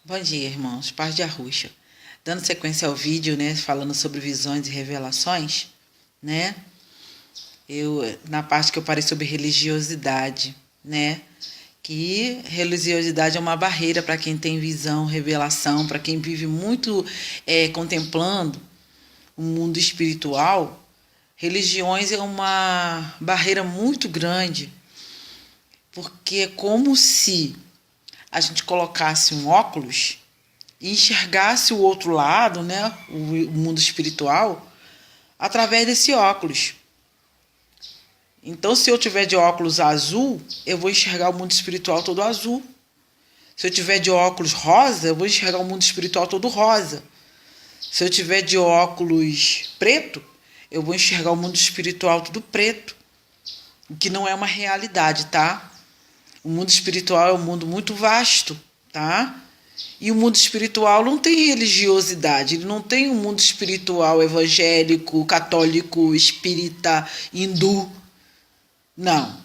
Bom dia, irmãos. Paz de Arruxa. Dando sequência ao vídeo, né, falando sobre visões e revelações, né? Na parte que eu parei sobre religiosidade, né? Que religiosidade é uma barreira para quem tem visão, revelação, para quem vive muito contemplando o mundo espiritual. Religiões é uma barreira muito grande, porque é como se a gente colocasse um óculos e enxergasse o outro lado, né, o mundo espiritual, através desse óculos. Então, se eu tiver de óculos azul, eu vou enxergar o mundo espiritual todo azul. Se eu tiver de óculos rosa, eu vou enxergar o mundo espiritual todo rosa. Se eu tiver de óculos preto, eu vou enxergar o mundo espiritual todo preto. O que não é uma realidade, tá? O mundo espiritual é um mundo muito vasto, tá? E o mundo espiritual não tem religiosidade, ele não tem um mundo espiritual evangélico, católico, espírita, hindu. Não,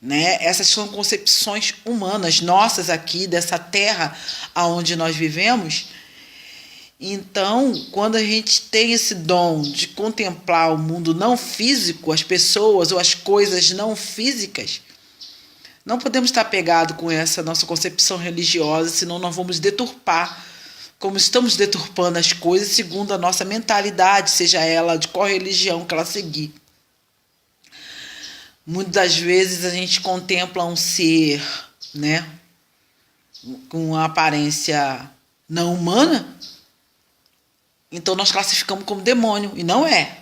né? Essas são concepções humanas nossas aqui, dessa terra aonde nós vivemos. Então, quando a gente tem esse dom de contemplar o mundo não físico, as pessoas ou as coisas não físicas, não podemos estar pegados com essa nossa concepção religiosa, senão nós vamos deturpar, como estamos deturpando as coisas segundo a nossa mentalidade, seja ela de qual religião que ela seguir. Muitas das vezes a gente contempla um ser, né, com uma aparência não humana, então nós classificamos como demônio, e não é.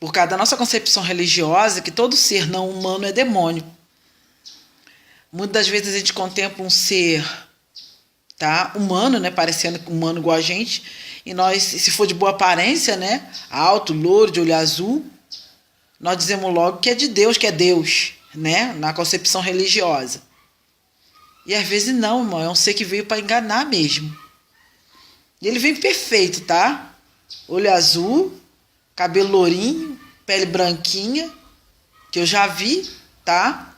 Por causa da nossa concepção religiosa, que todo ser não humano é demônio. Muitas das vezes a gente contempla um ser, tá, humano, né, parecendo humano igual a gente, e nós, se for de boa aparência, né, alto, louro, de olho azul, nós dizemos logo que é de Deus, que é Deus, né, na concepção religiosa. E às vezes não, irmão, é um ser que veio para enganar mesmo. E ele vem perfeito, tá? Olho azul, cabelo lourinho, pele branquinha, que eu já vi, tá?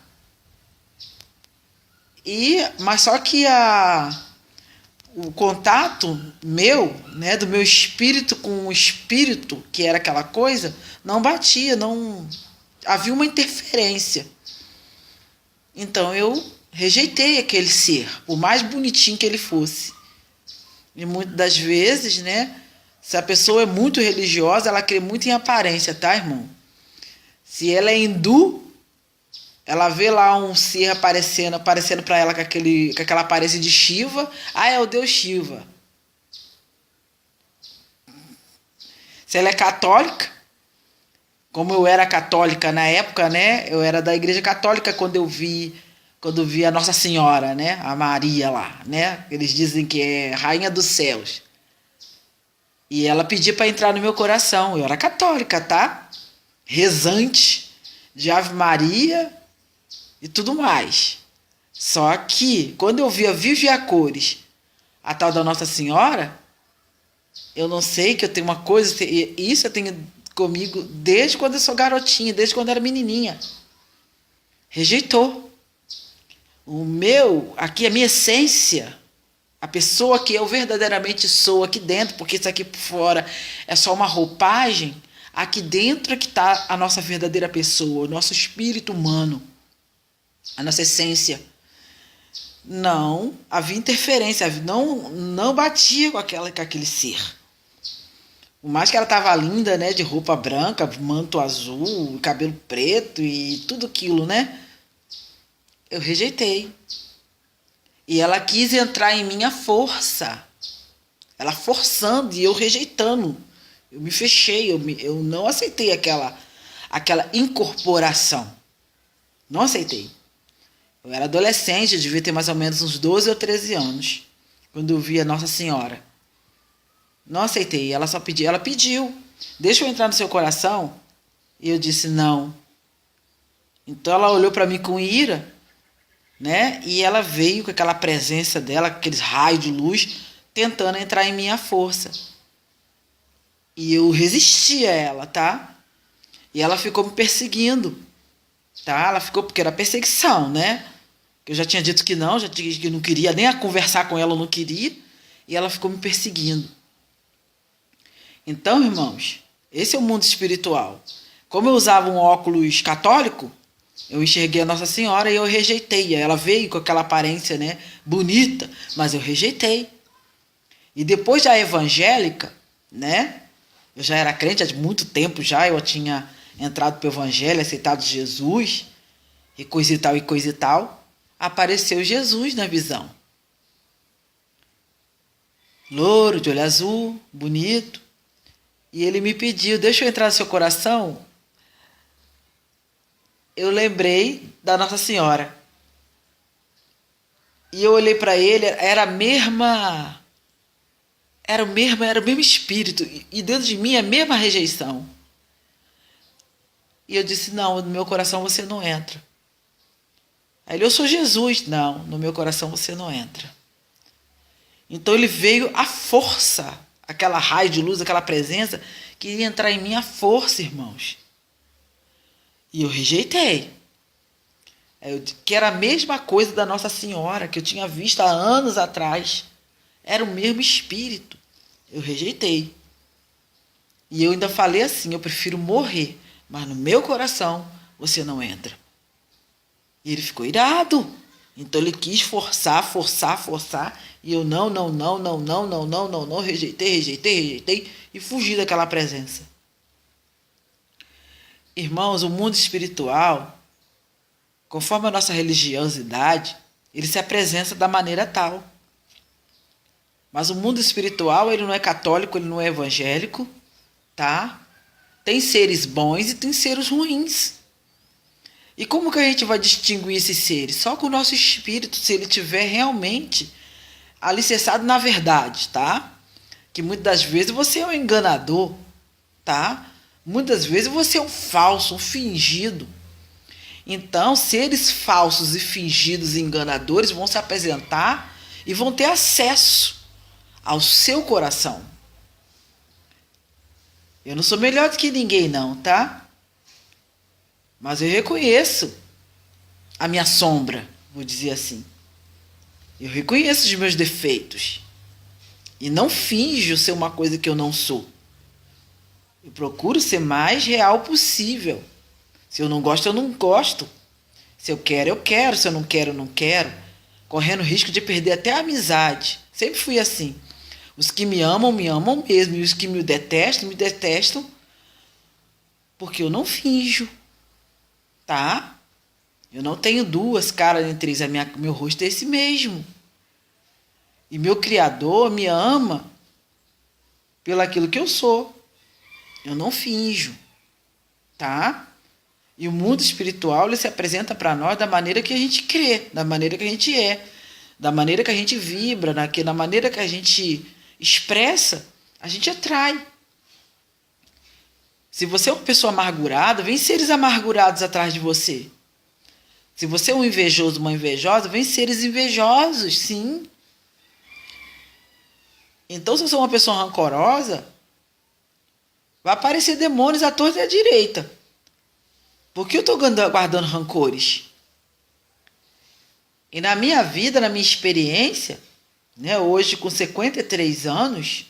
Mas só que o contato meu, né, do meu espírito com o espírito, que era aquela coisa, não batia, não havia uma interferência. Então eu rejeitei aquele ser, por mais bonitinho que ele fosse. E muitas das vezes, né, se a pessoa é muito religiosa, ela crê muito em aparência, tá, irmão? Se ela é hindu, ela vê lá um ser aparecendo para ela com aquela aparência de Shiva. Ah, é o Deus Shiva. Se ela é católica, como eu era católica na época, né? Eu era da igreja católica quando vi a Nossa Senhora, né? A Maria lá, né? Eles dizem que é Rainha dos Céus. E ela pedia para entrar no meu coração. Eu era católica, tá? Rezante de Ave Maria e tudo mais. Só que, quando eu via Vive a Cores, a tal da Nossa Senhora, eu não sei, que eu tenho uma coisa, isso eu tenho comigo desde quando eu sou garotinha, desde quando eu era menininha. Rejeitou. Aqui a minha essência, a pessoa que eu verdadeiramente sou aqui dentro, porque isso aqui por fora é só uma roupagem, aqui dentro é que está a nossa verdadeira pessoa, o nosso espírito humano, a nossa essência. Não havia interferência, não batia com aquele ser. Por mais que ela estava linda, né, de roupa branca, manto azul, cabelo preto e tudo aquilo, né? Eu rejeitei. E ela quis entrar em minha força. Ela forçando e eu rejeitando. Eu me fechei, eu não aceitei aquela incorporação. Não aceitei. Eu era adolescente, eu devia ter mais ou menos uns 12 ou 13 anos, quando eu vi a Nossa Senhora. Não aceitei, ela pediu, deixa eu entrar no seu coração. E eu disse não. Então ela olhou para mim com ira, né? E ela veio com aquela presença dela, com aqueles raios de luz, tentando entrar em minha força. E eu resisti a ela, tá? E ela ficou me perseguindo, tá? Ela ficou, porque era perseguição, né? que eu já tinha dito que não, já disse que não queria, nem a conversar com ela eu não queria, e ela ficou me perseguindo. Então, irmãos, esse é o mundo espiritual. Como eu usava um óculos católico, eu enxerguei a Nossa Senhora e eu rejeitei. Ela veio com aquela aparência, né, bonita, mas eu rejeitei. E depois da evangélica, né, eu já era crente há muito tempo já, eu tinha entrado para o evangelho, aceitado Jesus, e coisa e tal, apareceu Jesus na visão. Louro, de olho azul, bonito. E ele me pediu, deixa eu entrar no seu coração. Eu lembrei da Nossa Senhora. E eu olhei para ele, era o mesmo espírito. E dentro de mim a mesma rejeição. E eu disse, não, no meu coração você não entra. Aí ele, eu sou Jesus. Não, no meu coração você não entra. Então ele veio à força, aquela raio de luz, aquela presença, que ia entrar em mim à força, irmãos. E eu rejeitei. Que era a mesma coisa da Nossa Senhora, que eu tinha visto há anos atrás. Era o mesmo espírito. Eu rejeitei. E eu ainda falei assim, eu prefiro morrer, mas no meu coração você não entra. E ele ficou irado. Então ele quis forçar. E eu não, rejeitei e fugi daquela presença. Irmãos, o mundo espiritual, conforme a nossa religiosidade, ele se apresenta da maneira tal. Mas o mundo espiritual, ele não é católico, ele não é evangélico, tá? Tem seres bons e tem seres ruins. E como que a gente vai distinguir esses seres? Só com o nosso espírito, se ele estiver realmente alicerçado na verdade, tá? Que muitas das vezes você é um enganador, tá? Muitas vezes você é um falso, um fingido. Então, seres falsos e fingidos e enganadores vão se apresentar e vão ter acesso ao seu coração. Eu não sou melhor do que ninguém, não, tá? Mas eu reconheço a minha sombra, vou dizer assim. Eu reconheço os meus defeitos. E não finjo ser uma coisa que eu não sou. Eu procuro ser mais real possível. Se eu não gosto, eu não gosto. Se eu quero, eu quero. Se eu não quero, eu não quero. Correndo risco de perder até a amizade. Sempre fui assim. Os que me amam mesmo. E os que me detestam. Porque eu não finjo. Tá? Eu não tenho duas caras nem três. Meu rosto é esse mesmo. E meu Criador me ama pelo aquilo que eu sou. Eu não finjo. Tá? E o mundo espiritual, ele se apresenta para nós da maneira que a gente crê, da maneira que a gente é, da maneira que a gente vibra, da maneira que a gente expressa, a gente atrai. Se você é uma pessoa amargurada, vem seres amargurados atrás de você. Se você é um invejoso, uma invejosa, vem seres invejosos, sim. Então, se eu sou uma pessoa rancorosa, vai aparecer demônios à torta e à direita. Por que eu estou guardando rancores? E na minha vida, na minha experiência, né, hoje com 53 anos,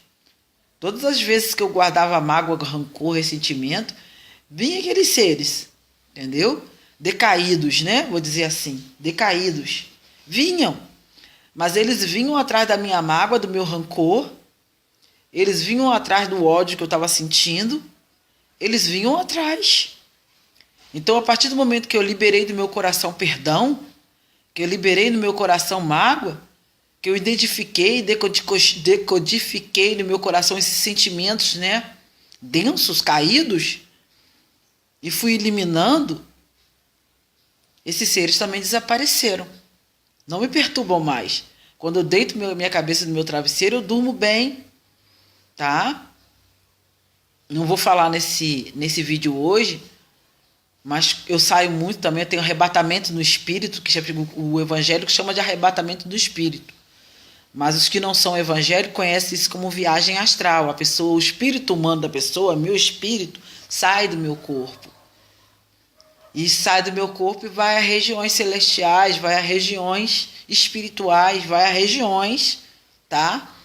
todas as vezes que eu guardava mágoa, rancor, ressentimento, vinha aqueles seres, entendeu? Decaídos, né? Vou dizer assim, decaídos. Vinham, mas eles vinham atrás da minha mágoa, do meu rancor, eles vinham atrás do ódio que eu estava sentindo, eles vinham atrás. Então, a partir do momento que eu liberei do meu coração perdão, que eu liberei no meu coração mágoa, que eu identifiquei, decodifiquei no meu coração esses sentimentos, né, densos, caídos, e fui eliminando, esses seres também desapareceram. Não me perturbam mais. Quando eu deito minha cabeça no meu travesseiro, eu durmo bem, tá? Não vou falar nesse vídeo hoje, mas eu saio muito também, eu tenho arrebatamento no espírito, que o evangélico chama de arrebatamento do espírito. Mas os que não são evangélicos conhecem isso como viagem astral. O espírito humano da pessoa, meu espírito, sai do meu corpo. E sai do meu corpo e vai a regiões celestiais, vai a regiões espirituais, vai a regiões, tá?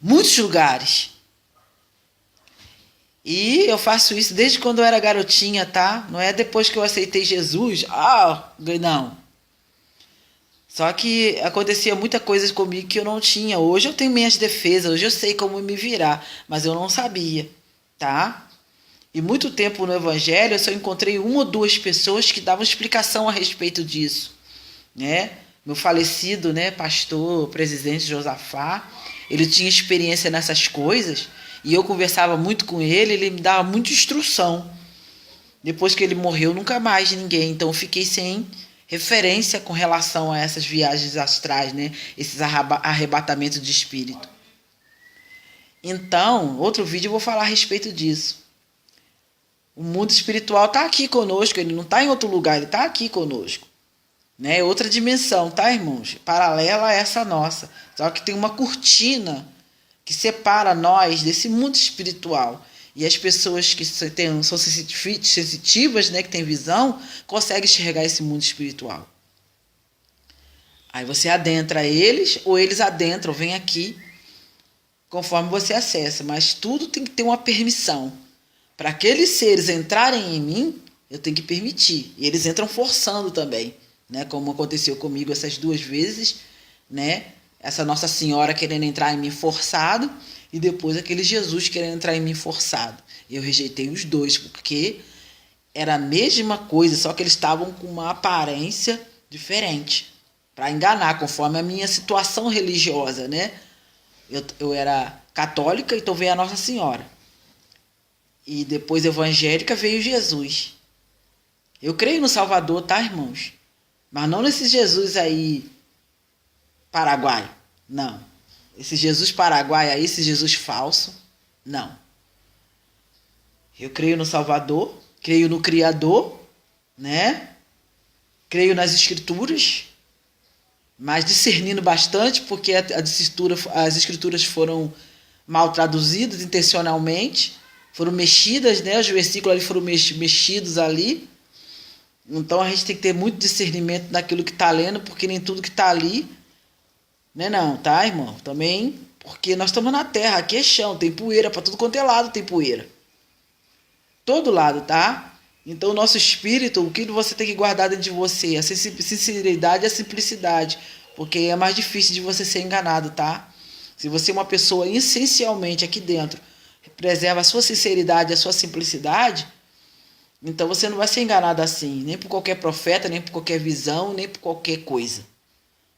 Muitos lugares. E eu faço isso desde quando eu era garotinha, tá? Não é depois que eu aceitei Jesus. Não. Só que acontecia muita coisa comigo que eu não tinha. Hoje eu tenho minhas defesas, hoje eu sei como me virar, mas eu não sabia, tá? E muito tempo no Evangelho eu só encontrei uma ou duas pessoas que davam explicação a respeito disso, né? Meu falecido, né, pastor, presidente Josafá, ele tinha experiência nessas coisas e eu conversava muito com ele me dava muita instrução. Depois que ele morreu, nunca mais ninguém, então eu fiquei sem referência com relação a essas viagens astrais, né? Esses arrebatamentos de espírito. Então, outro vídeo eu vou falar a respeito disso. O mundo espiritual está aqui conosco, ele não está em outro lugar, ele está aqui conosco. Né? Outra dimensão, tá, irmãos? Paralela a essa nossa. Só que tem uma cortina que separa nós desse mundo espiritual. E as pessoas que são sensitivas, né, que têm visão, conseguem enxergar esse mundo espiritual. Aí você adentra eles, ou eles adentram, vem aqui, conforme você acessa. Mas tudo tem que ter uma permissão. Para aqueles seres entrarem em mim, eu tenho que permitir. E eles entram forçando também, né? Como aconteceu comigo essas 2 vezes, né? Essa Nossa Senhora querendo entrar em mim forçado e depois aquele Jesus querendo entrar em mim forçado. Eu rejeitei os dois porque era a mesma coisa, só que eles estavam com uma aparência diferente para enganar, conforme a minha situação religiosa, né? Eu era católica, então veio a Nossa Senhora. E depois evangélica veio Jesus. Eu creio no Salvador, tá, irmãos? Mas não nesse Jesus aí paraguaio. Não. Esse Jesus paraguaio aí, esse Jesus falso. Não. Eu creio no Salvador, creio no Criador, né? Creio nas Escrituras, mas discernindo bastante, porque as Escrituras foram mal traduzidas intencionalmente, foram mexidas, né? Os versículos ali foram mexidos ali. Então a gente tem que ter muito discernimento naquilo que está lendo, porque nem tudo que está ali, né, não, tá, irmão? Também, porque nós estamos na terra, aqui é chão, tem poeira, para tudo quanto é lado tem poeira. Todo lado, tá? Então o nosso espírito, o que você tem que guardar dentro de você? A sinceridade e a simplicidade, porque é mais difícil de você ser enganado, tá? Se você é uma pessoa essencialmente aqui dentro, preserva a sua sinceridade, a sua simplicidade, então você não vai ser enganado assim, nem por qualquer profeta, nem por qualquer visão, nem por qualquer coisa.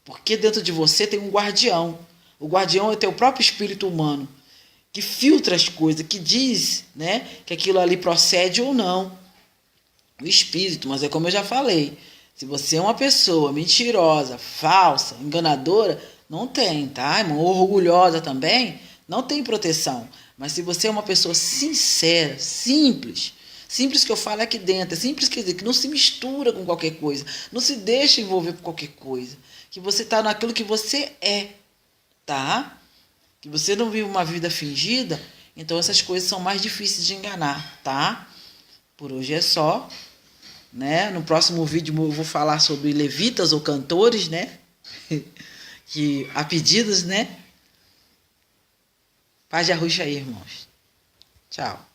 Porque dentro de você tem um guardião. O guardião é teu próprio espírito humano, que filtra as coisas, que diz, né, que aquilo ali procede ou não. O espírito, mas é como eu já falei, se você é uma pessoa mentirosa, falsa, enganadora, não tem, tá, irmão? Orgulhosa também, não tem proteção. Mas se você é uma pessoa sincera, simples que eu falo aqui dentro, é simples quer dizer que não se mistura com qualquer coisa, não se deixa envolver por qualquer coisa, que você está naquilo que você é, tá? Que você não vive uma vida fingida, então essas coisas são mais difíceis de enganar, tá? Por hoje é só, né? No próximo vídeo eu vou falar sobre levitas ou cantores, né? Que há pedidos, né? Paz de arruxa aí, irmãos. Tchau.